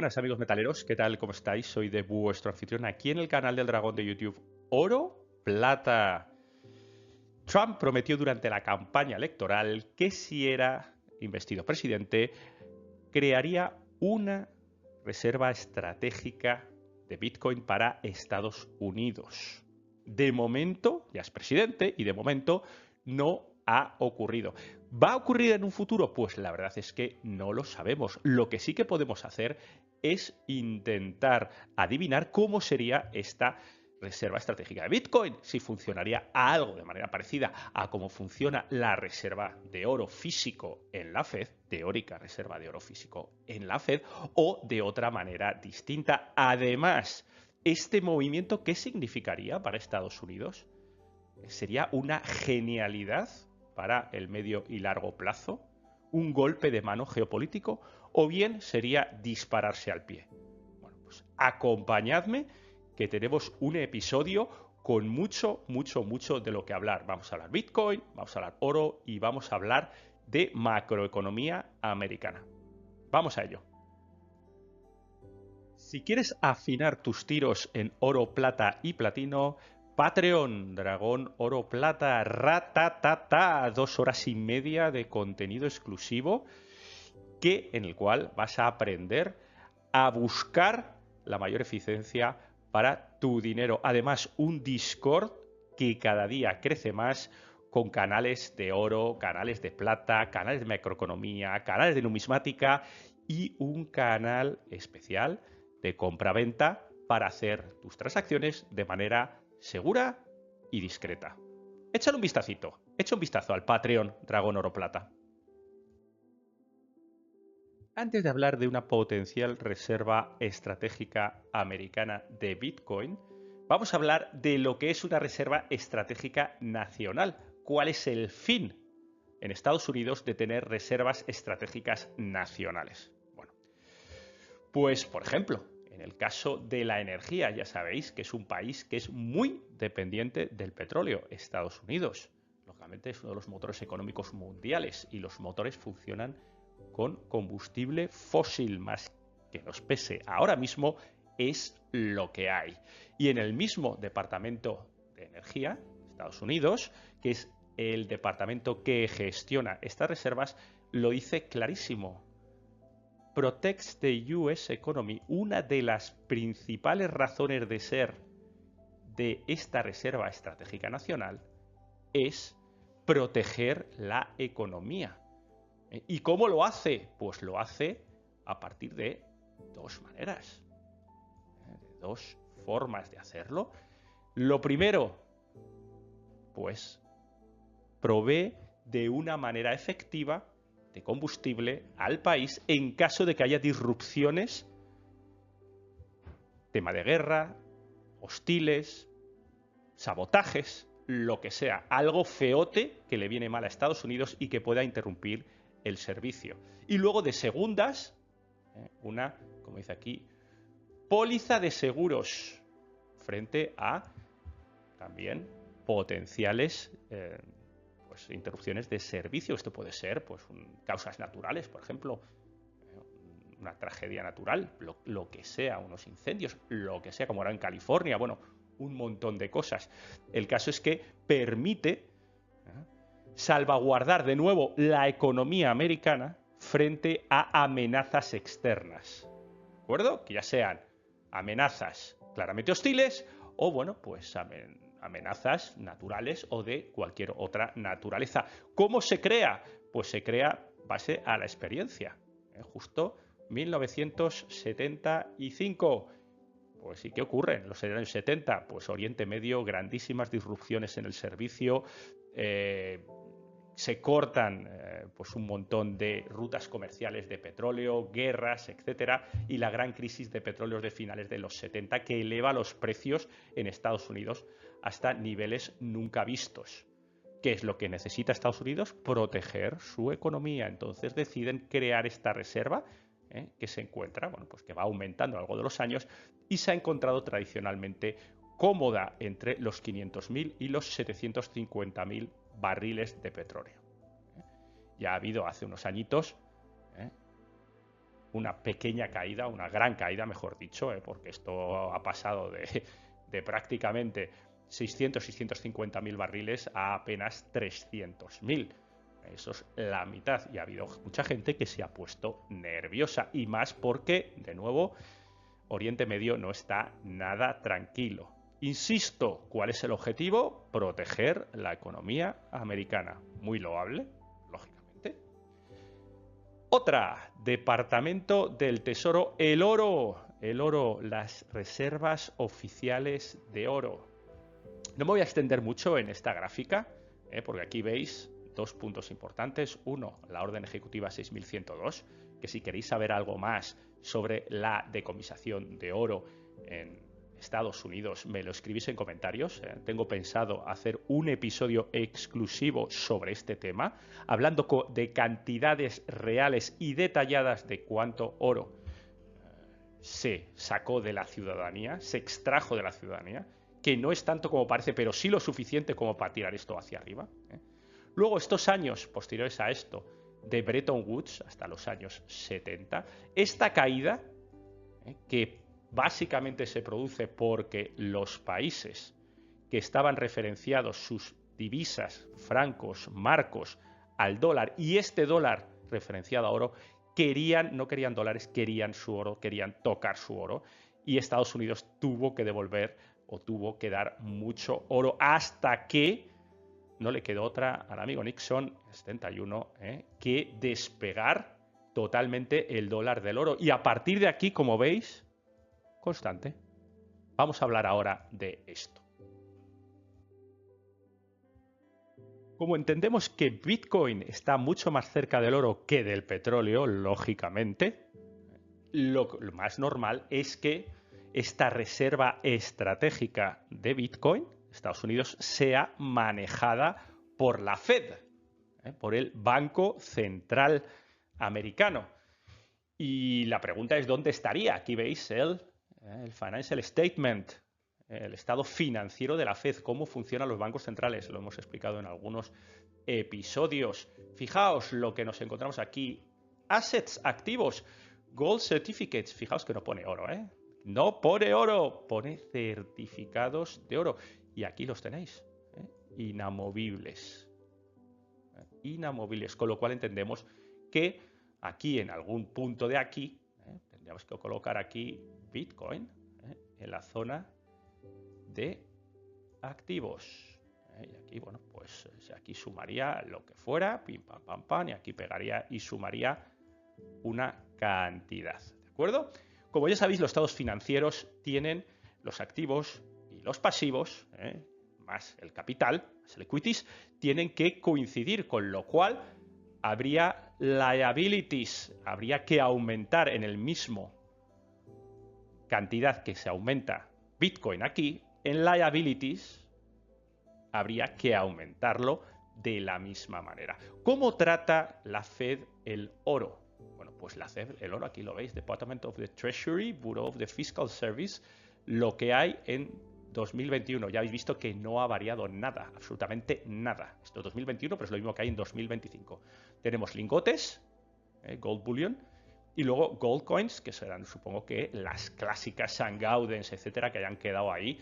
buenas amigos metaleros, ¿qué tal? ¿Cómo estáis? Soy de vuestro anfitrión aquí en el canal del Dragón de YouTube. Oro, plata. Trump prometió durante la campaña electoral que si era investido presidente, crearía una reserva estratégica de Bitcoin para Estados Unidos. De momento, ya es presidente y de momento no ha ocurrido. ¿Va a ocurrir en un futuro? Pues la verdad es que no lo sabemos. Lo que sí que podemos hacer es intentar adivinar cómo sería esta reserva estratégica de Bitcoin, si funcionaría algo de manera parecida a cómo funciona la reserva de oro físico en la Fed, teórica reserva de oro físico en la Fed, o de otra manera distinta. Además, ¿este movimiento qué significaría para Estados Unidos? ¿Sería una genialidad para el medio y largo plazo? ¿Un golpe de mano geopolítico? ¿O bien sería dispararse al pie? Bueno, pues acompañadme que tenemos un episodio con mucho de lo que hablar. Vamos a hablar Bitcoin, vamos a hablar oro y vamos a hablar de macroeconomía americana. Vamos a ello. Si quieres afinar tus tiros en oro, plata y platino, Patreon, Dragón, Oro, Plata, ratatata, 2 horas y media de contenido exclusivo en el cual vas a aprender a buscar la mayor eficiencia para tu dinero. Además, un Discord que cada día crece más con canales de oro, canales de plata, canales de macroeconomía, canales de numismática y un canal especial de compra-venta para hacer tus transacciones de manera segura y discreta. Échale un vistacito, echa un vistazo al Patreon Dragón Oro Plata. Antes de hablar de una potencial reserva estratégica americana de Bitcoin, vamos a hablar de lo que es una reserva estratégica nacional. ¿Cuál es el fin en Estados Unidos de tener reservas estratégicas nacionales? Bueno, pues por ejemplo, en el caso de la energía, ya sabéis que es un país que es muy dependiente del petróleo, Estados Unidos. Lógicamente es uno de los motores económicos mundiales y los motores funcionan con combustible fósil, más que nos pese ahora mismo, es lo que hay. Y en el mismo Departamento de Energía, Estados Unidos, que es el departamento que gestiona estas reservas, lo dice clarísimo. Protects the US economy. Una de las principales razones de ser de esta reserva estratégica nacional es proteger la economía. ¿Y cómo lo hace? Pues lo hace a partir de dos maneras, de dos formas de hacerlo. Lo primero, pues provee de una manera efectiva de combustible al país en caso de que haya disrupciones, tema de guerra, hostiles, sabotajes, lo que sea, algo feote que le viene mal a Estados Unidos y que pueda interrumpir el servicio. Y luego de segundas, una, como dice aquí, póliza de seguros frente a también potenciales pues, interrupciones de servicio. Esto puede ser pues, causas naturales, por ejemplo, una tragedia natural, lo que sea, unos incendios, lo que sea, como era en California, bueno, un montón de cosas. El caso es que permite salvaguardar de nuevo la economía americana frente a amenazas externas. ¿De acuerdo? Que ya sean amenazas claramente hostiles o, bueno, pues amenazas naturales o de cualquier otra naturaleza. ¿Cómo se crea? Pues se crea base a la experiencia. Justo 1975. Pues sí, ¿qué ocurre en los años 70? Pues Oriente Medio, grandísimas disrupciones en el servicio, se cortan pues un montón de rutas comerciales de petróleo, guerras, etcétera, y la gran crisis de petróleo de finales de los 70 que eleva los precios en Estados Unidos hasta niveles nunca vistos. ¿Qué es lo que necesita Estados Unidos? Proteger su economía. Entonces deciden crear esta reserva que se encuentra, bueno, pues que va aumentando a lo largo de los años y se ha encontrado tradicionalmente cómoda entre los 500.000 y los 750.000 barriles de petróleo. Ya ha habido hace unos añitos una pequeña caída, una gran caída, mejor dicho, porque esto ha pasado de prácticamente 650.000 barriles a apenas 300.000. Eso es la mitad, y ha habido mucha gente que se ha puesto nerviosa, y más porque, de nuevo, Oriente Medio no está nada tranquilo. Insisto, ¿cuál es el objetivo? Proteger la economía americana. Muy loable, lógicamente. Otra, Departamento del Tesoro, el oro. El oro, las reservas oficiales de oro. No me voy a extender mucho en esta gráfica, porque aquí veis dos puntos importantes. Uno, la orden ejecutiva 6102, que si queréis saber algo más sobre la decomisación de oro en Estados Unidos, me lo escribís en comentarios. Tengo pensado hacer un episodio exclusivo sobre este tema, hablando de cantidades reales y detalladas de cuánto oro se sacó de la ciudadanía, se extrajo de la ciudadanía, que no es tanto como parece, pero sí lo suficiente como para tirar esto hacia arriba. Luego, estos años posteriores a esto, de Bretton Woods hasta los años 70, esta caída, que básicamente se produce porque los países que estaban referenciados sus divisas, francos, marcos, al dólar, y este dólar referenciado a oro, no querían dólares, querían su oro, querían tocar su oro, y Estados Unidos tuvo que devolver o tuvo que dar mucho oro hasta que no le quedó otra al amigo Nixon, 71, que despegar totalmente el dólar del oro. Y a partir de aquí, como veis, constante. Vamos a hablar ahora de esto. Como entendemos que Bitcoin está mucho más cerca del oro que del petróleo, lógicamente, lo más normal es que esta reserva estratégica de Bitcoin, Estados Unidos, sea manejada por la Fed, por el Banco Central Americano. Y la pregunta es, ¿dónde estaría? Aquí veis el Financial Statement, el estado financiero de la Fed, cómo funcionan los bancos centrales. Lo hemos explicado en algunos episodios. Fijaos lo que nos encontramos aquí. Assets, activos, Gold Certificates. Fijaos que no pone oro, No pone oro, pone certificados de oro. Y aquí los tenéis, inamovibles. Inamovibles, con lo cual entendemos que aquí, en algún punto de aquí, tendríamos que colocar aquí Bitcoin en la zona de activos. Y aquí, bueno, pues aquí sumaría lo que fuera, pim, pam, pam, pam, y aquí pegaría y sumaría una cantidad, ¿de acuerdo? Como ya sabéis, los estados financieros tienen los activos y los pasivos, más el capital, más el equities, tienen que coincidir, con lo cual habría liabilities, habría que aumentar en el mismo cantidad que se aumenta Bitcoin aquí, en liabilities habría que aumentarlo de la misma manera. ¿Cómo trata la Fed el oro? Bueno, pues la Fed, el oro, aquí lo veis, Department of the Treasury, Bureau of the Fiscal Service, lo que hay en 2021. Ya habéis visto que no ha variado nada, absolutamente nada. Esto es 2021, pero es lo mismo que hay en 2025. Tenemos lingotes, gold bullion, y luego gold coins, que serán, supongo que, las clásicas St. Gaudens, etcétera, que hayan quedado ahí,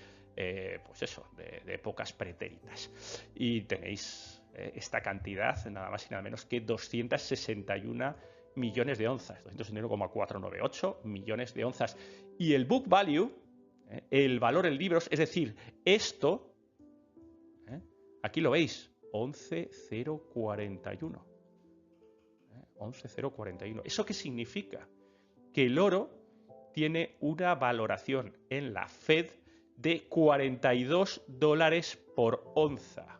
pues eso, de épocas pretéritas. Y tenéis esta cantidad, nada más y nada menos que 261 millones de onzas, 261,498 millones de onzas. Y el book value, el valor en libros, es decir, esto, aquí lo veis, 11,041. 11,041. ¿Eso qué significa? Que el oro tiene una valoración en la Fed de $42 por onza.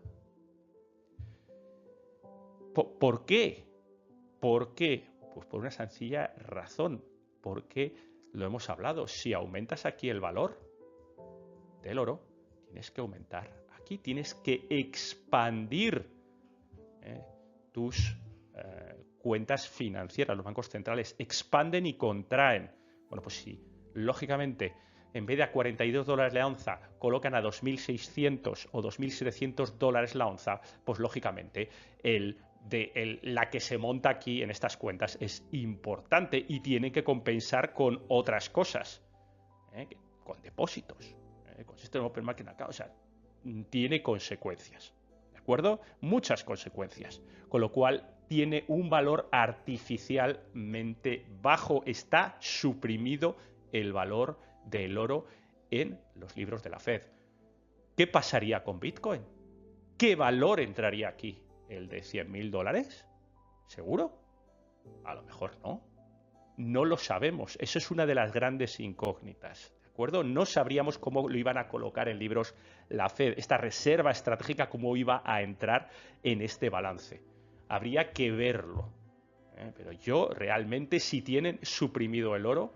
¿Por qué? ¿Por qué? Pues por una sencilla razón. Porque lo hemos hablado. Si aumentas aquí el valor del oro, tienes que aumentar aquí. Tienes que expandir tus cuentas financieras. Los bancos centrales expanden y contraen. Bueno, pues sí, lógicamente, en vez de a $42 la onza, colocan a 2.600 o $2.700 la onza, pues lógicamente el la que se monta aquí en estas cuentas es importante y tiene que compensar con otras cosas, con depósitos, con System Open Market Account, o sea, tiene consecuencias, ¿de acuerdo? Muchas consecuencias, con lo cual tiene un valor artificialmente bajo, está suprimido el valor del oro en los libros de la Fed. ¿Qué pasaría con Bitcoin? ¿Qué valor entraría aquí? ¿El de $100.000? ¿Seguro? A lo mejor no. No lo sabemos. Eso es una de las grandes incógnitas. ¿De acuerdo? No sabríamos cómo lo iban a colocar en libros la Fed, esta reserva estratégica, cómo iba a entrar en este balance. Habría que verlo. Pero yo realmente, si tienen suprimido el oro,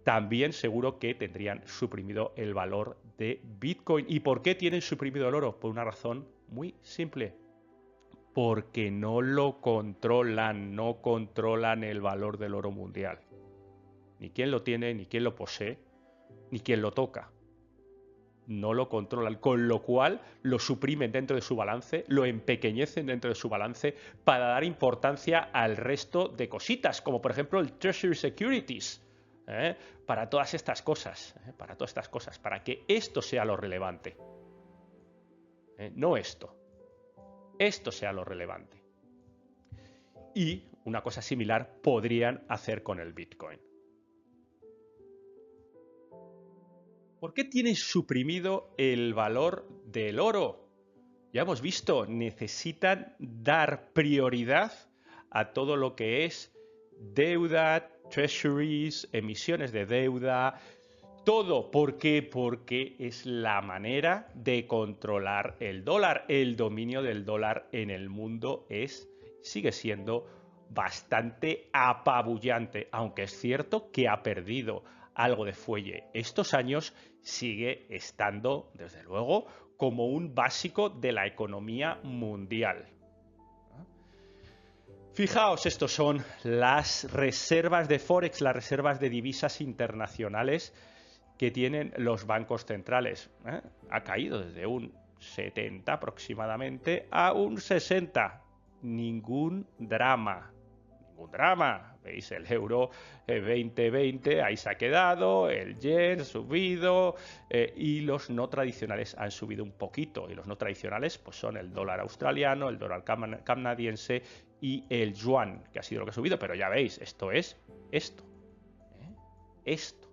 también seguro que tendrían suprimido el valor de Bitcoin. ¿Y por qué tienen suprimido el oro? Por una razón muy simple. Porque no lo controlan, no controlan el valor del oro mundial. Ni quién lo tiene, ni quién lo posee, ni quién lo toca. No lo controlan, con lo cual lo suprimen dentro de su balance, lo empequeñecen dentro de su balance para dar importancia al resto de cositas, como por ejemplo el Treasury Securities, para todas estas cosas, para que esto sea lo relevante, no esto sea lo relevante. Y una cosa similar podrían hacer con el Bitcoin. ¿Por qué tienen suprimido el valor del oro? Ya hemos visto, necesitan dar prioridad a todo lo que es deuda, treasuries, emisiones de deuda, todo. ¿Por qué? Porque es la manera de controlar el dólar. El dominio del dólar en el mundo sigue siendo bastante apabullante, aunque es cierto que ha perdido algo de fuelle estos años, sigue estando, desde luego, como un básico de la economía mundial. Fijaos, estos son las reservas de Forex, las reservas de divisas internacionales que tienen los bancos centrales. Ha caído desde un 70 aproximadamente a un 60. Ningún drama. Ningún drama. Veis, el euro 2020 ahí se ha quedado, el yen ha subido y los no tradicionales han subido un poquito. Y los no tradicionales pues son el dólar australiano, el dólar canadiense y el yuan, que ha sido lo que ha subido. Pero ya veis, esto es esto. Esto.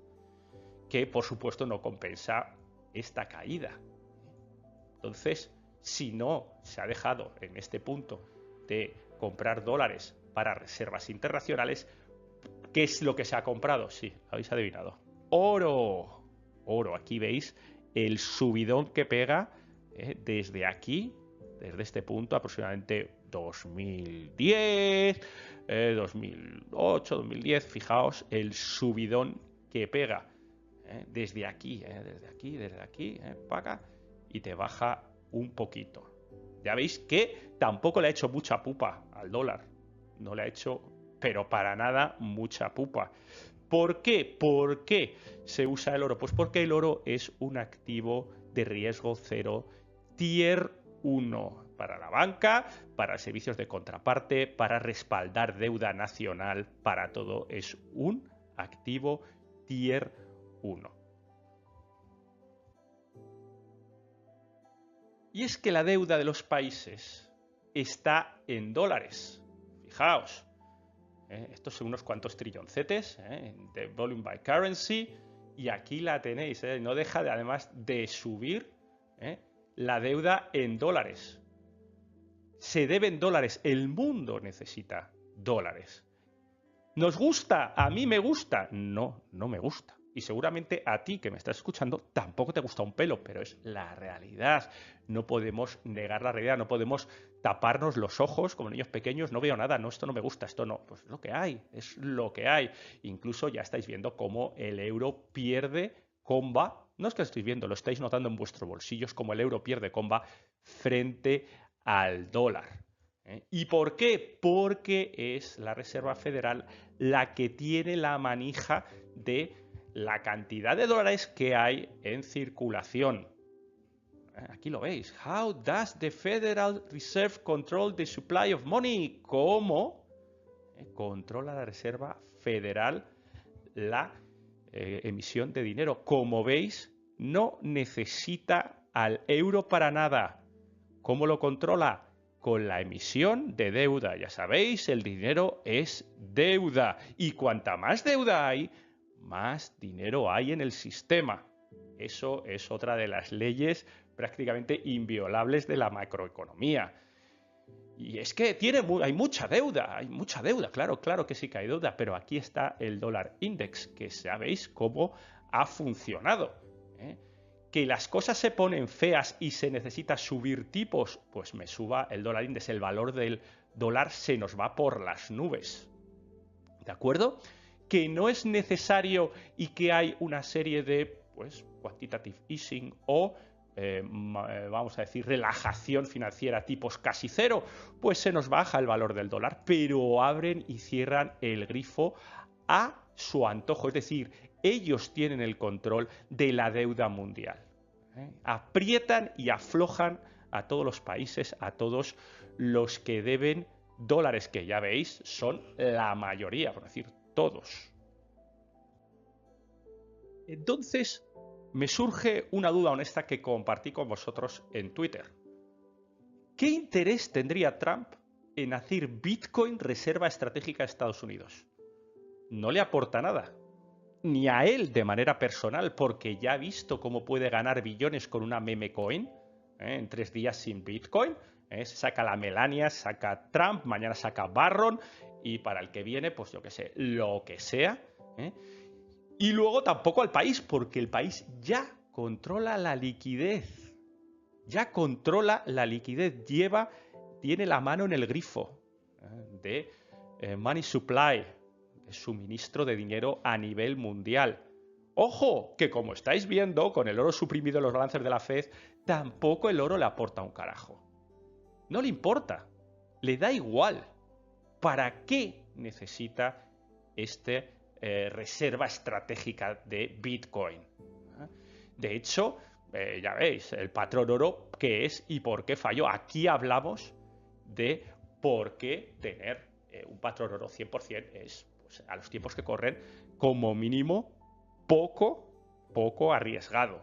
Que por supuesto no compensa esta caída. Entonces, si no se ha dejado en este punto de comprar dólares para reservas internacionales, ¿qué es lo que se ha comprado? Sí, habéis adivinado. Oro. Oro. Aquí veis el subidón que pega desde aquí, desde este punto, aproximadamente 2010, 2008, 2010. Fijaos el subidón que pega desde aquí, para acá, y te baja un poquito. Ya veis que tampoco le ha hecho mucha pupa al dólar. No le ha hecho, pero para nada, mucha pupa. ¿Por qué? ¿Por qué se usa el oro? Pues porque el oro es un activo de riesgo cero tier 1 para la banca, para servicios de contraparte, para respaldar deuda nacional, para todo. Es un activo tier 1. Y es que la deuda de los países está en dólares. Fijaos, estos son unos cuantos trilloncetes de volume by currency, y aquí la tenéis. No deja además de subir la deuda en dólares. Se deben dólares. El mundo necesita dólares. ¿Nos gusta? ¿A mí me gusta? No, no me gusta. Y seguramente a ti que me estás escuchando tampoco te gusta un pelo, pero es la realidad. No podemos negar la realidad, no podemos taparnos los ojos como niños pequeños. No veo nada, no, esto no me gusta, esto no. Pues es lo que hay, es lo que hay. Incluso ya estáis viendo cómo el euro pierde comba. No es que lo estéis viendo, lo estáis notando en vuestros bolsillos, cómo el euro pierde comba frente al dólar. ¿Y por qué? Porque es la Reserva Federal la que tiene la manija de la cantidad de dólares que hay en circulación. Aquí lo veis. How does the Federal Reserve control the supply of money? ¿Cómo controla la Reserva Federal la emisión de dinero? Como veis, no necesita al euro para nada. ¿Cómo lo controla? Con la emisión de deuda. Ya sabéis, el dinero es deuda. Y cuanta más deuda hay, más dinero hay en el sistema. Eso es otra de las leyes prácticamente inviolables de la macroeconomía. Y es que hay mucha deuda, claro que sí que hay deuda, pero aquí está el dólar index, que sabéis cómo ha funcionado. Que las cosas se ponen feas y se necesita subir tipos, pues me suba el dólar index, el valor del dólar se nos va por las nubes. ¿De acuerdo? Que no es necesario y que hay una serie de, pues, quantitative easing o vamos a decir, relajación financiera tipos casi cero, pues se nos baja el valor del dólar, pero abren y cierran el grifo a su antojo, es decir, ellos tienen el control de la deuda mundial. Aprietan y aflojan a todos los países, a todos los que deben dólares, que ya veis, son la mayoría, por decir, todos. Entonces, me surge una duda honesta que compartí con vosotros en Twitter. ¿Qué interés tendría Trump en hacer Bitcoin reserva estratégica de Estados Unidos? No le aporta nada. Ni a él de manera personal, porque ya ha visto cómo puede ganar billones con una meme coin, en 3 días sin Bitcoin. Se saca la Melania, saca Trump, mañana saca Barron, y para el que viene, pues yo qué sé, lo que sea. Y luego tampoco al país, porque el país ya controla la liquidez. Ya controla la liquidez, tiene la mano en el grifo de money supply, de suministro de dinero a nivel mundial. Ojo, que como estáis viendo, con el oro suprimido en los balances de la Fed, tampoco el oro le aporta un carajo. No le importa, le da igual. ¿Para qué necesita reserva estratégica de Bitcoin? De hecho, ya veis, el patrón oro, ¿qué es y por qué falló? Aquí hablamos de por qué tener un patrón oro 100% es, pues, a los tiempos que corren, como mínimo, poco arriesgado.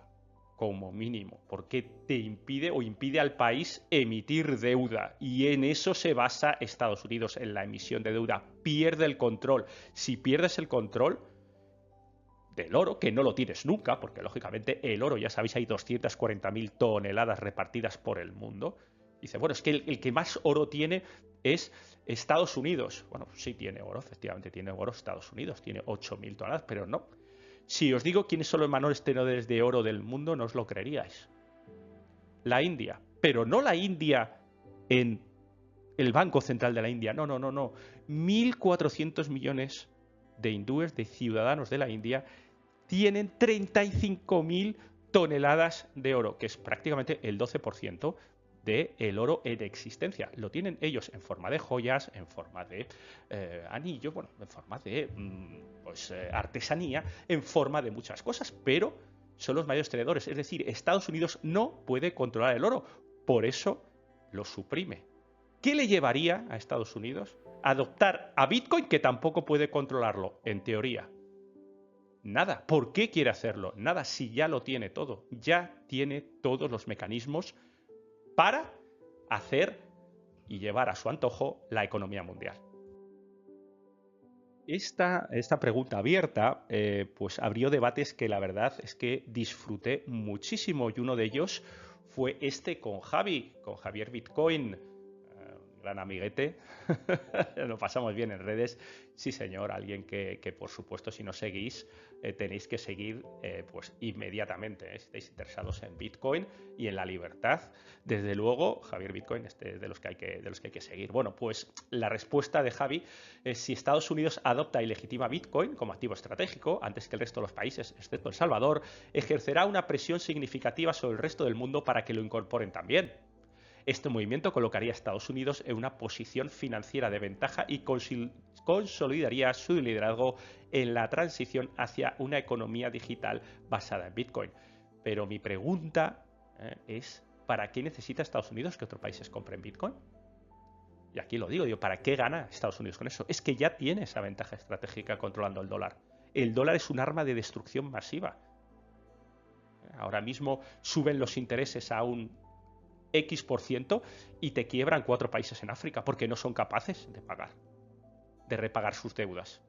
Como mínimo, porque te impide o impide al país emitir deuda. Y en eso se basa Estados Unidos, en la emisión de deuda. Pierde el control. Si pierdes el control del oro, que no lo tienes nunca, porque lógicamente el oro, ya sabéis, hay 240.000 toneladas repartidas por el mundo. Dice, bueno, es que el que más oro tiene es Estados Unidos. Bueno, sí tiene oro, efectivamente tiene oro Estados Unidos, tiene 8.000 toneladas, pero no. Si os digo quiénes son los mayores tenedores de oro del mundo, no os lo creeríais. La India. Pero no la India en el Banco Central de la India. No. 1.400 millones de hindúes, de ciudadanos de la India, tienen 35.000 toneladas de oro, que es prácticamente el 12% del oro en existencia. Lo tienen ellos en forma de joyas, en forma de anillo, bueno, en forma de artesanía, en forma de muchas cosas, pero son los mayores tenedores. Es decir, Estados Unidos no puede controlar el oro, por eso lo suprime. ¿Qué le llevaría a Estados Unidos a adoptar a Bitcoin, que tampoco puede controlarlo, en teoría? Nada. ¿Por qué quiere hacerlo? Nada, si ya lo tiene todo. Ya tiene todos los mecanismos para hacer y llevar a su antojo la economía mundial. Esta pregunta abierta pues abrió debates que la verdad es que disfruté muchísimo, y uno de ellos fue con Javier Bitcoin, gran amiguete. Lo pasamos bien en redes. Sí, señor, alguien que por supuesto, si no seguís, tenéis que seguir pues inmediatamente. Si estáis interesados en Bitcoin y en la libertad, desde luego, Javier Bitcoin es de los que hay que seguir. Bueno, pues la respuesta de Javi es: si Estados Unidos adopta y legitima Bitcoin como activo estratégico antes que el resto de los países, excepto El Salvador, ejercerá una presión significativa sobre el resto del mundo para que lo incorporen también. Este movimiento colocaría a Estados Unidos en una posición financiera de ventaja y consolidaría su liderazgo en la transición hacia una economía digital basada en Bitcoin. Pero mi pregunta es: ¿Para qué necesita Estados Unidos que otros países compren Bitcoin? Y aquí lo digo, ¿para qué gana Estados Unidos con eso? Es que ya tiene esa ventaja estratégica controlando el dólar. El dólar es un arma de destrucción masiva. Ahora mismo suben los intereses a un X% y te quiebran 4 países en África porque no son capaces de repagar sus deudas.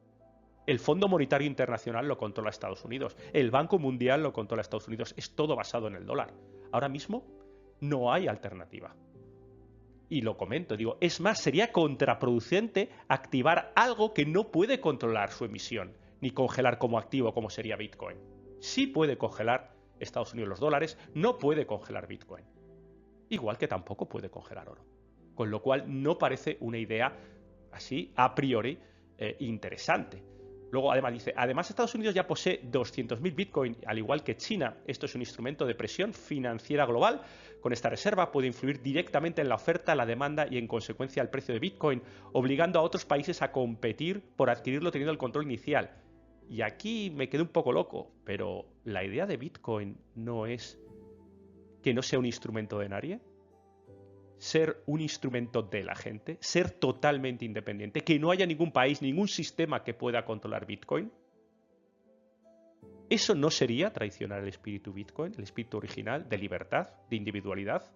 El Fondo Monetario Internacional lo controla Estados Unidos. El Banco Mundial lo controla Estados Unidos. Es todo basado en el dólar. Ahora mismo no hay alternativa. Y lo comento, digo, es más, sería contraproducente activar algo que no puede controlar su emisión, ni congelar como activo como sería Bitcoin. Sí puede congelar Estados Unidos los dólares, no puede congelar Bitcoin. Igual que tampoco puede congelar oro. Con lo cual no parece una idea así a priori interesante. Luego además dice, además Estados Unidos ya posee 200.000 Bitcoin, al igual que China. Esto es un instrumento de presión financiera global. Con esta reserva puede influir directamente en la oferta, la demanda y en consecuencia el precio de Bitcoin, obligando a otros países a competir por adquirirlo teniendo el control inicial. Y aquí me quedé un poco loco, pero la idea de Bitcoin no es que no sea un instrumento de nadie. Ser un instrumento de la gente, ser totalmente independiente, que no haya ningún país, ningún sistema que pueda controlar Bitcoin. ¿Eso no sería traicionar el espíritu Bitcoin, el espíritu original de libertad, de individualidad,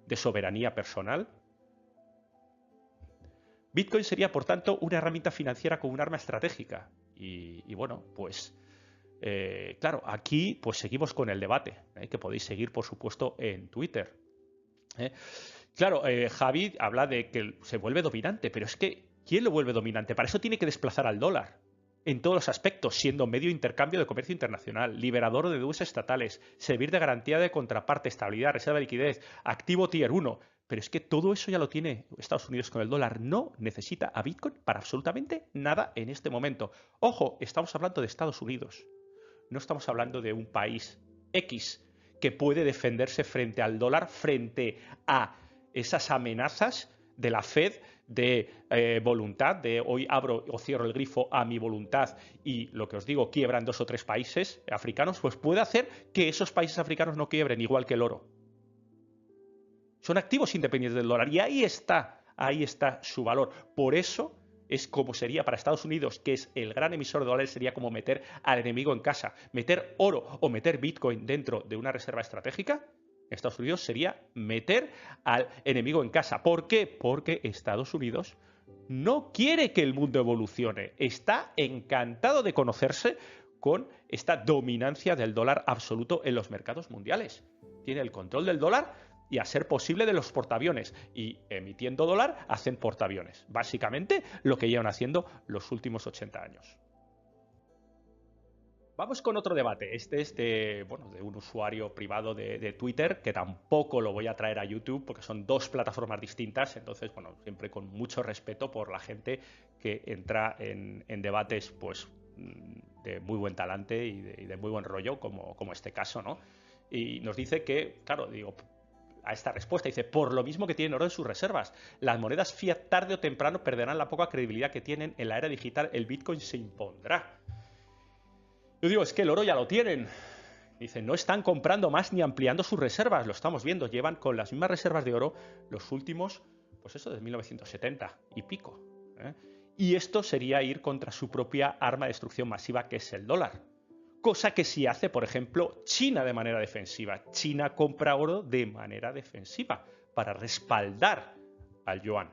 de soberanía personal? Bitcoin sería, por tanto, una herramienta financiera con un arma estratégica. Y bueno, pues claro, aquí pues seguimos con el debate, que podéis seguir, por supuesto, en Twitter. Claro, Javi habla de que se vuelve dominante, pero es que ¿quién lo vuelve dominante? Para eso tiene que desplazar al dólar en todos los aspectos, siendo medio de intercambio de comercio internacional, liberador de deudas estatales, servir de garantía de contraparte, estabilidad, reserva de liquidez, activo tier 1. Pero es que todo eso ya lo tiene Estados Unidos con el dólar. No necesita a Bitcoin para absolutamente nada en este momento. Ojo, estamos hablando de Estados Unidos. No estamos hablando de un país X que puede defenderse frente al dólar, frente a esas amenazas de la Fed de voluntad, de hoy abro o cierro el grifo a mi voluntad y lo que os digo, quiebran 2 o 3 países africanos, pues puede hacer que esos países africanos no quiebren, igual que el oro. Son activos independientes del dólar y ahí está su valor. Por eso es como sería para Estados Unidos, que es el gran emisor de dólares, sería como meter al enemigo en casa. Meter oro o meter Bitcoin dentro de una reserva estratégica, Estados Unidos sería meter al enemigo en casa. ¿Por qué? Porque Estados Unidos no quiere que el mundo evolucione. Está encantado de conocerse con esta dominancia del dólar absoluto en los mercados mundiales. Tiene el control del dólar y a ser posible de los portaaviones. Y emitiendo dólar hacen portaaviones. Básicamente lo que llevan haciendo los últimos 80 años. Vamos con otro debate. Este es de un usuario privado de Twitter, que tampoco lo voy a traer a YouTube porque son 2 plataformas distintas. Entonces, bueno, siempre con mucho respeto por la gente que entra en debates pues de muy buen talante y de muy buen rollo, como este caso, ¿no? Y nos dice que, claro, digo, a esta respuesta, dice, por lo mismo que tienen oro en sus reservas, las monedas fiat tarde o temprano perderán la poca credibilidad que tienen. En la era digital el Bitcoin se impondrá. Yo digo, es que el oro ya lo tienen. Dice, no están comprando más ni ampliando sus reservas, lo estamos viendo, llevan con las mismas reservas de oro los últimos, pues eso, desde 1970 y pico. Y esto sería ir contra su propia arma de destrucción masiva, que es el dólar. Cosa que sí hace, por ejemplo, China de manera defensiva. China compra oro de manera defensiva para respaldar al yuan.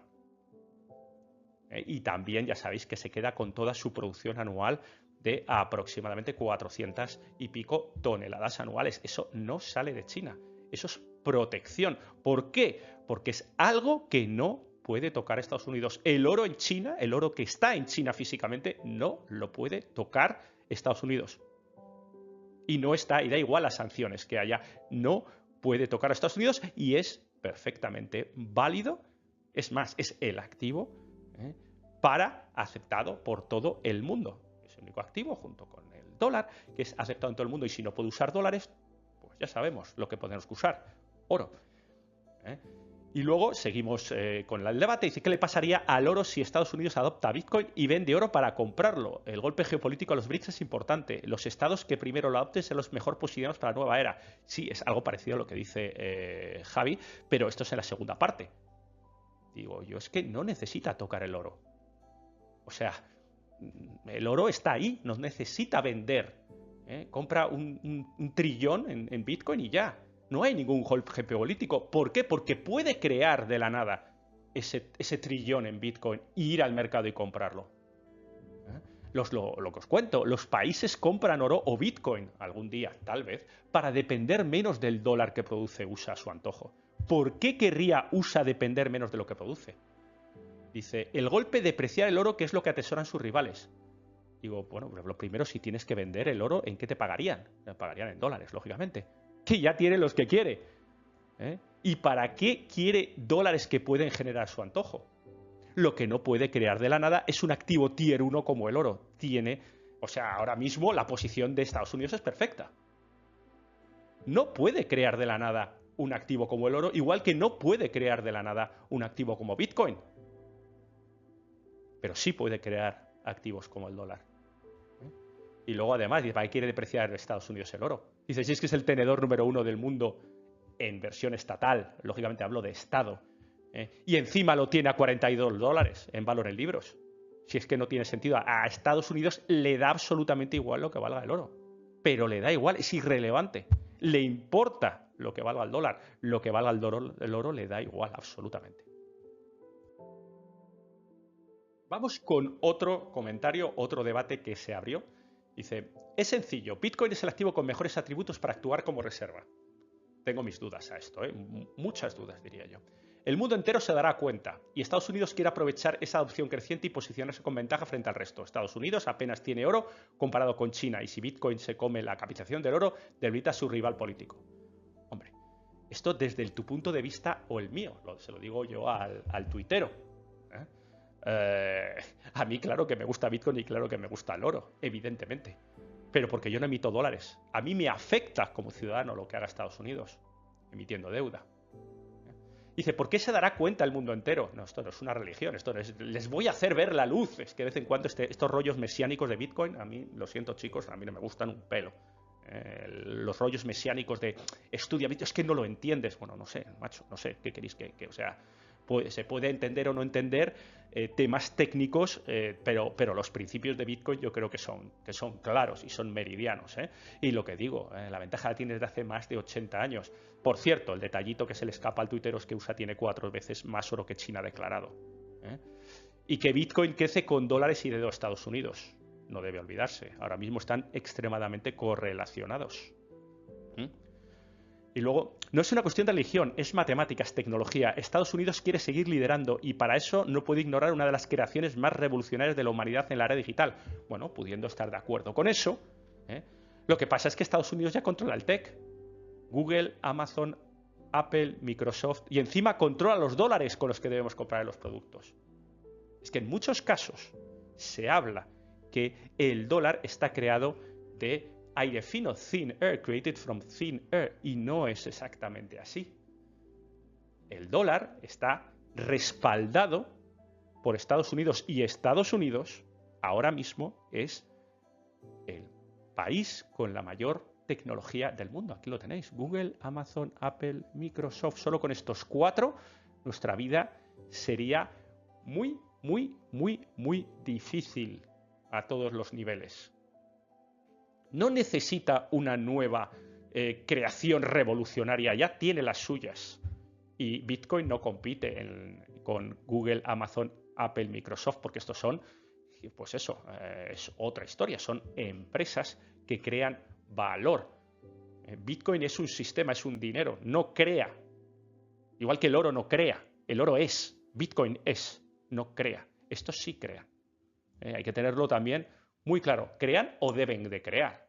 Y también ya sabéis que se queda con toda su producción anual de aproximadamente 400 y pico toneladas anuales. Eso no sale de China. Eso es protección. ¿Por qué? Porque es algo que no puede tocar Estados Unidos. El oro en China, el oro que está en China físicamente, no lo puede tocar Estados Unidos. Y no está, y da igual las sanciones que haya, no puede tocar a Estados Unidos y es perfectamente válido. Es más, es el activo aceptado por todo el mundo. Es el único activo junto con el dólar que es aceptado en todo el mundo y si no puede usar dólares, pues ya sabemos lo que podemos usar, oro. Y luego seguimos con el debate. Dice, ¿qué le pasaría al oro si Estados Unidos adopta Bitcoin y vende oro para comprarlo? El golpe geopolítico a los BRICS es importante. Los estados que primero lo adopten son los mejor posicionados para la nueva era. Sí, es algo parecido a lo que dice Javi, pero esto es en la segunda parte. Digo, yo es que no necesita tocar el oro. O sea, el oro está ahí, no necesita vender. Compra un trillón en Bitcoin y ya. No hay ningún golpe geopolítico. ¿Por qué? Porque puede crear de la nada ese trillón en Bitcoin e ir al mercado y comprarlo. Lo que os cuento, los países compran oro o Bitcoin algún día, tal vez, para depender menos del dólar que produce USA a su antojo. ¿Por qué querría USA depender menos de lo que produce? Dice, el golpe depreciar el oro, que es lo que atesoran sus rivales. Digo, bueno, pues lo primero, si tienes que vender el oro, ¿en qué te pagarían? Te pagarían en dólares, lógicamente. Que ya tiene los que quiere. ¿Y para qué quiere dólares que pueden generar su antojo? Lo que no puede crear de la nada es un activo tier 1 como el oro. O sea, ahora mismo la posición de Estados Unidos es perfecta. No puede crear de la nada un activo como el oro, igual que no puede crear de la nada un activo como Bitcoin. Pero sí puede crear activos como el dólar. Y luego además, ¿para qué quiere depreciar Estados Unidos el oro? Dice, si es que es el tenedor número 1 del mundo en versión estatal, lógicamente hablo de Estado, y encima lo tiene a $42 en valor en libros. Si es que no tiene sentido. A Estados Unidos le da absolutamente igual lo que valga el oro. Pero le da igual, es irrelevante. Le importa lo que valga el dólar. Lo que valga el oro le da igual, absolutamente. Vamos con otro comentario, otro debate que se abrió. Dice, es sencillo, Bitcoin es el activo con mejores atributos para actuar como reserva. Tengo mis dudas a esto, muchas dudas diría yo. El mundo entero se dará cuenta y Estados Unidos quiere aprovechar esa adopción creciente y posicionarse con ventaja frente al resto. Estados Unidos apenas tiene oro comparado con China y si Bitcoin se come la capitalización del oro, debilita a su rival político. Hombre, esto desde tu punto de vista o el mío, se lo digo yo al tuitero. A mí claro que me gusta Bitcoin y claro que me gusta el oro, evidentemente. Pero porque yo no emito dólares. A mí me afecta como ciudadano lo que haga Estados Unidos, emitiendo deuda. Dice, ¿por qué se dará cuenta el mundo entero? No, esto no es una religión, les voy a hacer ver la luz. Es que de vez en cuando estos rollos mesiánicos de Bitcoin, a mí, lo siento chicos, a mí no me gustan un pelo. Los rollos mesiánicos de estudia Bitcoin, es que no lo entiendes. Bueno, no sé, macho, no sé, ¿qué queréis que o sea, se puede entender o no entender temas técnicos, pero los principios de Bitcoin yo creo que son claros y son meridianos. Y lo que digo, la ventaja la tiene desde hace más de 80 años. Por cierto, el detallito que se le escapa al tuitero es que USA tiene 4 veces más oro que China declarado. Y que Bitcoin crece con dólares y de Estados Unidos. No debe olvidarse. Ahora mismo están extremadamente correlacionados. Y luego, no es una cuestión de religión, es matemáticas, tecnología. Estados Unidos quiere seguir liderando y para eso no puede ignorar una de las creaciones más revolucionarias de la humanidad en la era digital. Bueno, pudiendo estar de acuerdo con eso, lo que pasa es que Estados Unidos ya controla el tech. Google, Amazon, Apple, Microsoft y encima controla los dólares con los que debemos comprar los productos. Es que en muchos casos se habla que el dólar está creado de aire fino, thin air, created from thin air, y no es exactamente así. El dólar está respaldado por Estados Unidos y Estados Unidos ahora mismo es el país con la mayor tecnología del mundo. Aquí lo tenéis, Google, Amazon, Apple, Microsoft. Solo con estos 4 nuestra vida sería muy, muy, muy, muy difícil a todos los niveles. No necesita una nueva creación revolucionaria, ya tiene las suyas. Y Bitcoin no compite con Google, Amazon, Apple, Microsoft, porque estos son, pues eso, es otra historia, son empresas que crean valor. Bitcoin es un sistema, es un dinero, no crea. Igual que el oro no crea, el oro es, Bitcoin es, no crea. Estos sí crean. Hay que tenerlo también muy claro, crean o deben de crear.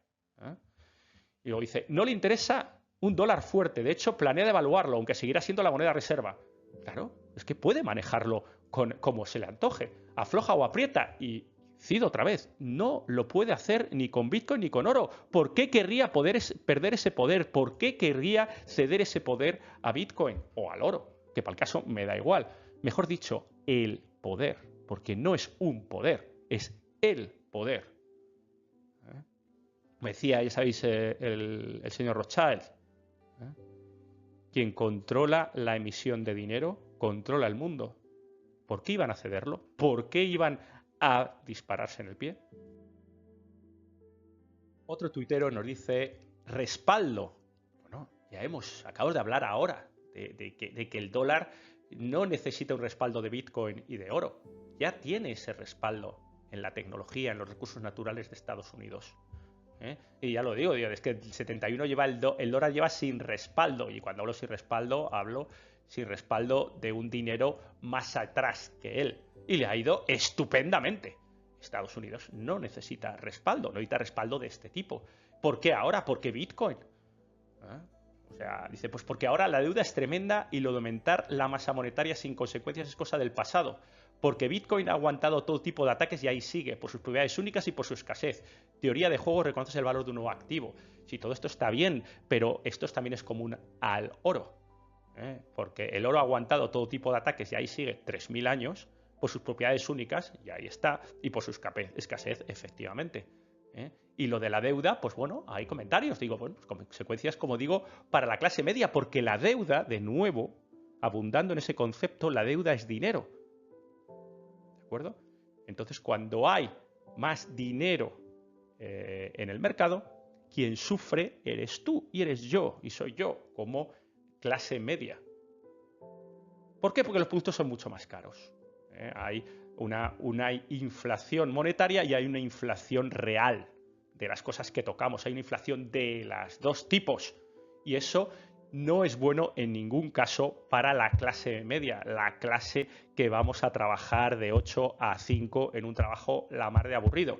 Y luego dice, no le interesa un dólar fuerte, de hecho planea devaluarlo, aunque seguirá siendo la moneda reserva. Claro, es que puede manejarlo como se le antoje, afloja o aprieta y cido otra vez, no lo puede hacer ni con Bitcoin ni con oro. ¿Por qué querría perder ese poder? ¿Por qué querría ceder ese poder a Bitcoin o al oro? que para el caso me da igual. Mejor dicho, el poder, porque no es un poder, es el poder. Me decía, ya sabéis, el señor Rothschild, quien controla la emisión de dinero, controla el mundo. ¿Por qué iban a cederlo? ¿Por qué iban a dispararse en el pie? Otro tuitero nos dice respaldo. Bueno, acabamos de hablar ahora de que el dólar no necesita un respaldo de Bitcoin y de oro. Ya tiene ese respaldo en la tecnología, en los recursos naturales de Estados Unidos. Y ya lo digo, es que el 71 el dólar lleva sin respaldo. Y cuando hablo sin respaldo, hablo sin respaldo de un dinero más atrás que él. Y le ha ido estupendamente. Estados Unidos no necesita respaldo, no necesita respaldo de este tipo. ¿Por qué ahora? ¿Por qué Bitcoin? O sea, dice, pues porque ahora la deuda es tremenda y lo de aumentar la masa monetaria sin consecuencias es cosa del pasado. Porque Bitcoin ha aguantado todo tipo de ataques y ahí sigue, por sus propiedades únicas y por su escasez. Teoría de juego reconoce el valor de un nuevo activo. Sí, todo esto está bien, pero esto también es común al oro. Porque el oro ha aguantado todo tipo de ataques y ahí sigue 3000 años por sus propiedades únicas, y ahí está, y por su escasez, efectivamente. Y lo de la deuda, pues bueno, hay comentarios, digo, bueno, pues consecuencias, como digo, para la clase media, porque la deuda, de nuevo, abundando en ese concepto, la deuda es dinero. ¿De acuerdo? Entonces, cuando hay más dinero en el mercado, quien sufre eres tú y eres yo, y soy yo, como clase media. ¿Por qué? Porque los productos son mucho más caros. Hay una inflación monetaria y hay una inflación real de las cosas que tocamos. Hay una inflación de los dos tipos. Y eso no es bueno en ningún caso para la clase media, la clase que vamos a trabajar de 8 a 5 en un trabajo la mar de aburrido.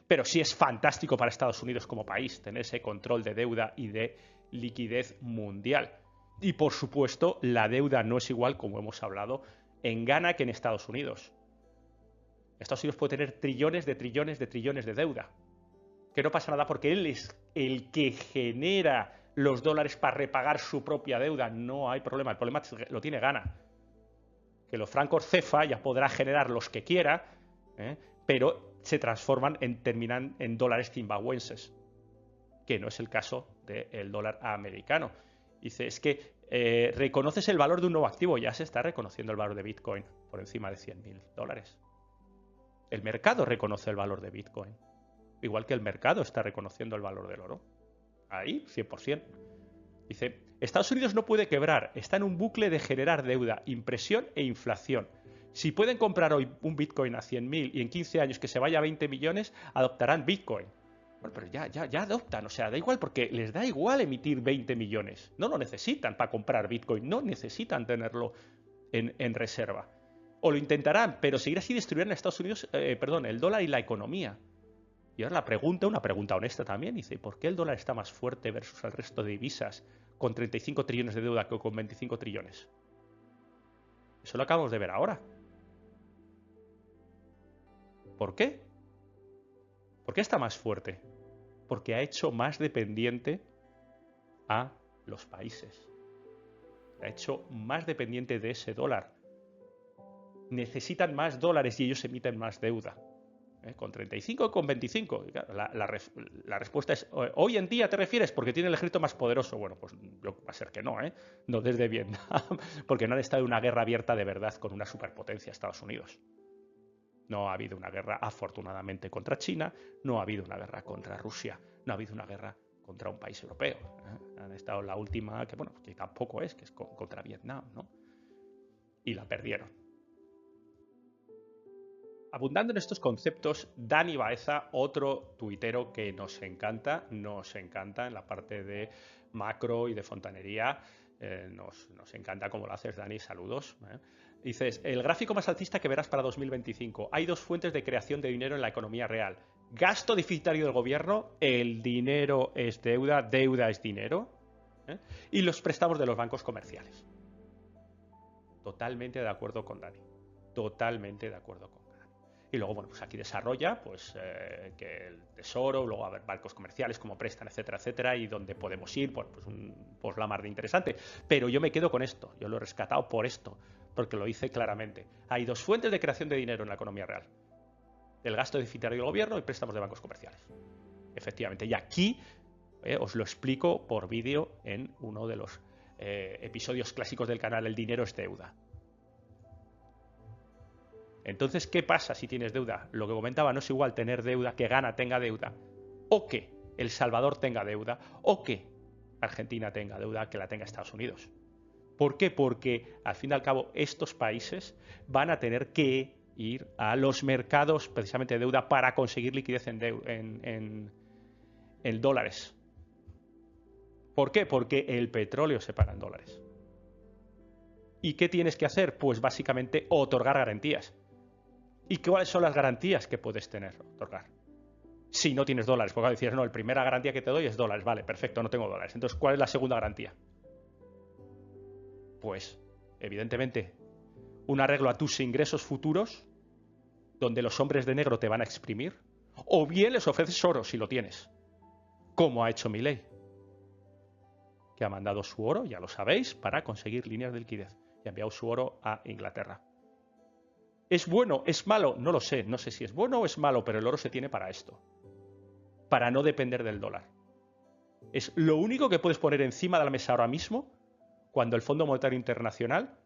Pero sí es fantástico para Estados Unidos como país tener ese control de deuda y de liquidez mundial. Y por supuesto, la deuda no es igual, como hemos hablado, en Ghana que en Estados Unidos. Estados Unidos puede tener trillones de trillones de trillones de deuda. Que no pasa nada porque él es el que genera los dólares para repagar su propia deuda. No hay problema. El problema lo tiene Ghana. Que los francos CEFA ya podrá generar los que quiera, pero se transforman terminan en dólares zimbabuenses. Que no es el caso del dólar americano. Dice, es que reconoces el valor de un nuevo activo. Ya se está reconociendo el valor de Bitcoin por encima de $100.000. El mercado reconoce el valor de Bitcoin. Igual que el mercado está reconociendo el valor del oro. Ahí, 100%. Dice, Estados Unidos no puede quebrar. Está en un bucle de generar deuda, impresión e inflación. Si pueden comprar hoy un Bitcoin a 100.000 y en 15 años que se vaya a 20 millones, adoptarán Bitcoin. Bueno, pero ya adoptan, o sea, da igual, porque les da igual emitir 20 millones. No lo necesitan para comprar Bitcoin, no necesitan tenerlo en reserva. O lo intentarán, pero seguir así destruirán a Estados Unidos, el dólar y la economía. Y ahora la pregunta, una pregunta honesta también, dice, ¿por qué el dólar está más fuerte versus el resto de divisas con 35 trillones de deuda que con 25 trillones? Eso lo acabamos de ver ahora. ¿Por qué? ¿Por qué está más fuerte? Porque ha hecho más dependiente a los países. Ha hecho más dependiente de ese dólar. Necesitan más dólares y ellos emiten más deuda. Con 35 o con 25. Claro, la respuesta es, ¿hoy en día te refieres porque tiene el ejército más poderoso? Bueno, pues va a ser que no, no desde Vietnam, porque no han estado en una guerra abierta de verdad con una superpotencia, Estados Unidos. No ha habido una guerra, afortunadamente, contra China, no ha habido una guerra contra Rusia, no ha habido una guerra contra un país europeo. Han estado la última, que bueno, que tampoco es, que es contra Vietnam, ¿no? Y la perdieron. Abundando en estos conceptos, Dani Baeza, otro tuitero que nos encanta en la parte de macro y de fontanería, nos encanta como lo haces, Dani, saludos. Dices, el gráfico más alcista que verás para 2025. Hay dos fuentes de creación de dinero en la economía real. Gasto deficitario del gobierno, el dinero es deuda, deuda es dinero, y los préstamos de los bancos comerciales. Totalmente de acuerdo con Dani. Totalmente de acuerdo con Dani. y luego, bueno, pues aquí desarrolla pues que el tesoro, luego a ver barcos comerciales, cómo prestan, etcétera, etcétera, y dónde podemos ir, pues la mar de interesante. Pero yo me quedo con esto, yo lo he rescatado por esto, porque lo dice claramente. Hay dos fuentes de creación de dinero en la economía real: el gasto deficitario del gobierno y préstamos de bancos comerciales. Efectivamente, y aquí os lo explico por vídeo en uno de los episodios clásicos del canal, El dinero es deuda. Entonces, ¿qué pasa si tienes deuda? Lo que comentaba, no es igual tener deuda, que Ghana tenga deuda, o que El Salvador tenga deuda, o que Argentina tenga deuda, que la tenga Estados Unidos. ¿Por qué? Porque, al fin y al cabo, estos países van a tener que ir a los mercados precisamente de deuda para conseguir liquidez en dólares. ¿Por qué? Porque el petróleo se paga en dólares. ¿Y qué tienes que hacer? Pues básicamente otorgar garantías. ¿Y cuáles son las garantías que puedes otorgar? Si no tienes dólares, porque decías, no, la primera garantía que te doy es dólares. Vale, perfecto, no tengo dólares. Entonces, ¿cuál es la segunda garantía? Pues, evidentemente, un arreglo a tus ingresos futuros, donde los hombres de negro te van a exprimir, o bien les ofreces oro si lo tienes, como ha hecho Milei, que ha mandado su oro, ya lo sabéis, para conseguir líneas de liquidez, y ha enviado su oro a Inglaterra. ¿Es bueno? ¿Es malo? No lo sé. No sé si es bueno o es malo, pero el oro se tiene para esto. Para no depender del dólar. Es lo único que puedes poner encima de la mesa ahora mismo cuando el Fondo Monetario Internacional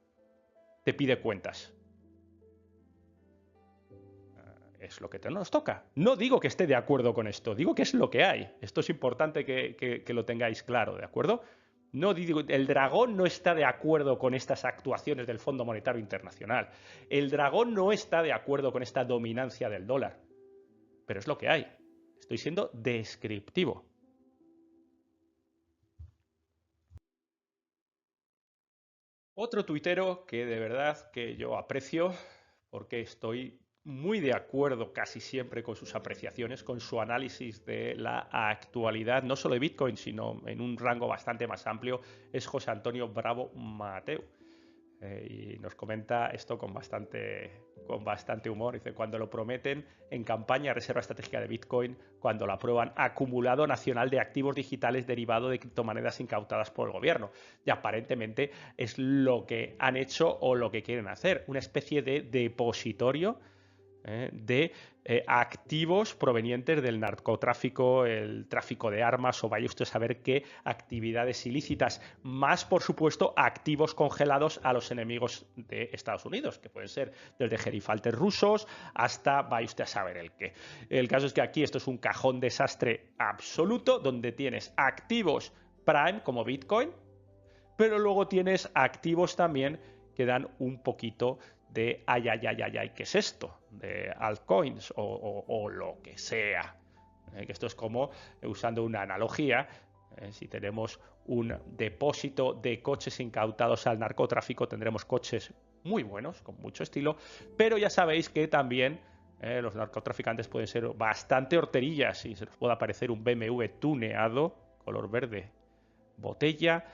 te pide cuentas. Es lo que nos toca. No digo que esté de acuerdo con esto, digo que es lo que hay. Esto es importante que lo tengáis claro, ¿de acuerdo? No digo, el dragón no está de acuerdo con estas actuaciones del Fondo Monetario Internacional. El dragón no está de acuerdo con esta dominancia del dólar. Pero es lo que hay. Estoy siendo descriptivo. Otro tuitero que de verdad que yo aprecio, porque estoy muy de acuerdo casi siempre con sus apreciaciones, con su análisis de la actualidad, no solo de Bitcoin, sino en un rango bastante más amplio, es José Antonio Bravo Mateu. Y nos comenta esto con bastante humor. Dice, cuando lo prometen en campaña reserva estratégica de Bitcoin, cuando lo aprueban acumulado nacional de activos digitales derivado de criptomonedas incautadas por el gobierno. Y aparentemente es lo que han hecho o lo que quieren hacer, una especie de depositorio de activos provenientes del narcotráfico, el tráfico de armas o vaya usted a saber qué actividades ilícitas, más por supuesto activos congelados a los enemigos de Estados Unidos, que pueden ser desde gerifaltes rusos hasta vaya usted a saber el qué. El caso es que aquí esto es un cajón desastre absoluto donde tienes activos prime como Bitcoin, pero luego tienes activos también que dan un poquito de ay, ¿qué es esto? De altcoins o lo que sea. Que esto es como, usando una analogía, si tenemos un depósito de coches incautados al narcotráfico, tendremos coches muy buenos, con mucho estilo, pero ya sabéis que también los narcotraficantes pueden ser bastante horterillas y se les puede aparecer un BMW tuneado, color verde, botella,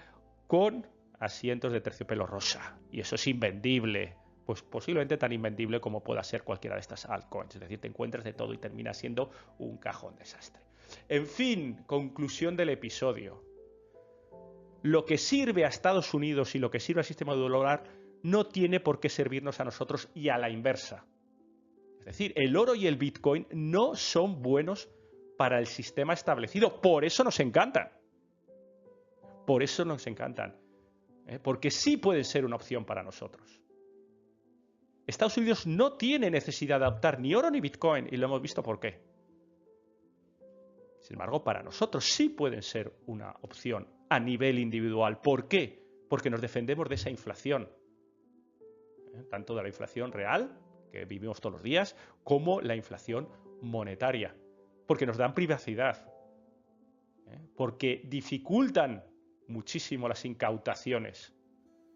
con asientos de terciopelo rosa. Y eso es invendible. Pues posiblemente tan invendible como pueda ser cualquiera de estas altcoins. Es decir, te encuentras de todo y termina siendo un cajón desastre. En fin, conclusión del episodio. Lo que sirve a Estados Unidos y lo que sirve al sistema dólar no tiene por qué servirnos a nosotros y a la inversa. Es decir, el oro y el Bitcoin no son buenos para el sistema establecido. Por eso nos encantan. Por eso nos encantan. Porque sí pueden ser una opción para nosotros. Estados Unidos no tiene necesidad de adoptar ni oro ni Bitcoin, y lo hemos visto por qué. Sin embargo, para nosotros sí pueden ser una opción a nivel individual. ¿Por qué? Porque nos defendemos de esa inflación. Tanto de la inflación real, que vivimos todos los días, como la inflación monetaria. Porque nos dan privacidad. Porque dificultan muchísimo las incautaciones.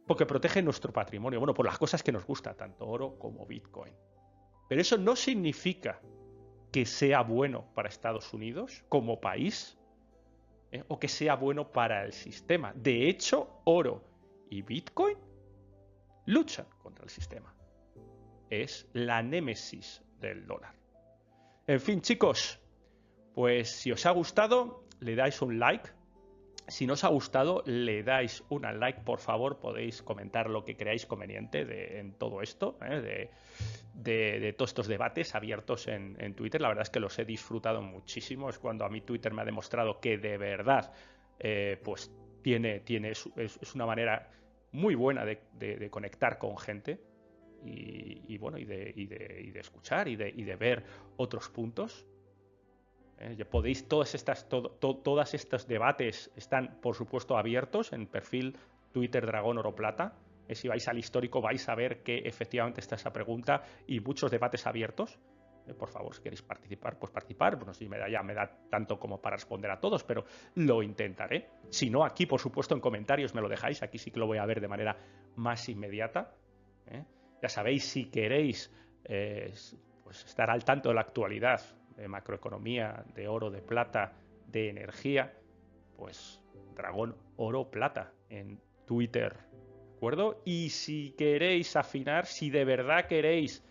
Porque protegen nuestro patrimonio, bueno, por las cosas que nos gusta, tanto oro como Bitcoin. Pero eso no significa que sea bueno para Estados Unidos como país, o que sea bueno para el sistema. De hecho, oro y Bitcoin luchan contra el sistema. Es la némesis del dólar. En fin, chicos, pues si os ha gustado, le dais un like. Si no os ha gustado, le dais un like, por favor, podéis comentar lo que creáis conveniente en todo esto, de todos estos debates abiertos en Twitter. La verdad es que los he disfrutado muchísimo. Es cuando a mí Twitter me ha demostrado que de verdad pues es una manera muy buena de conectar con gente y bueno, y de escuchar y de ver otros puntos. Podéis, todos estos debates están, por supuesto, abiertos en perfil Twitter Dragón Oro Plata. Si vais al histórico vais a ver que efectivamente está esa pregunta y muchos debates abiertos. Por favor, si queréis participar, pues participar. Bueno, si me da tanto como para responder a todos, pero lo intentaré. Si no, aquí, por supuesto, en comentarios me lo dejáis. Aquí sí que lo voy a ver de manera más inmediata. Ya sabéis, si queréis pues estar al tanto de la actualidad, de macroeconomía, de oro, de plata, de energía, pues Dragón Oro Plata en Twitter, ¿de acuerdo? Y si queréis afinar, si de verdad queréis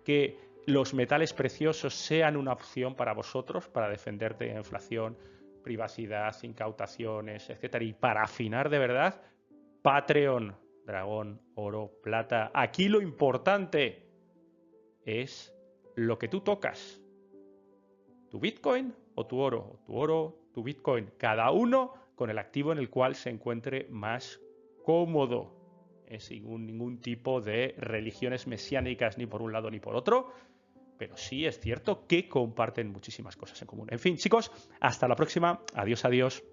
que los metales preciosos sean una opción para vosotros, para defender de inflación, privacidad, incautaciones, etcétera, y para afinar de verdad, Patreon, Dragón Oro Plata. Aquí lo importante es lo que tú tocas. Tu Bitcoin o tu oro, tu Bitcoin, cada uno con el activo en el cual se encuentre más cómodo, sin ningún tipo de religiones mesiánicas ni por un lado ni por otro, pero sí es cierto que comparten muchísimas cosas en común. En fin, chicos, hasta la próxima. Adiós, adiós.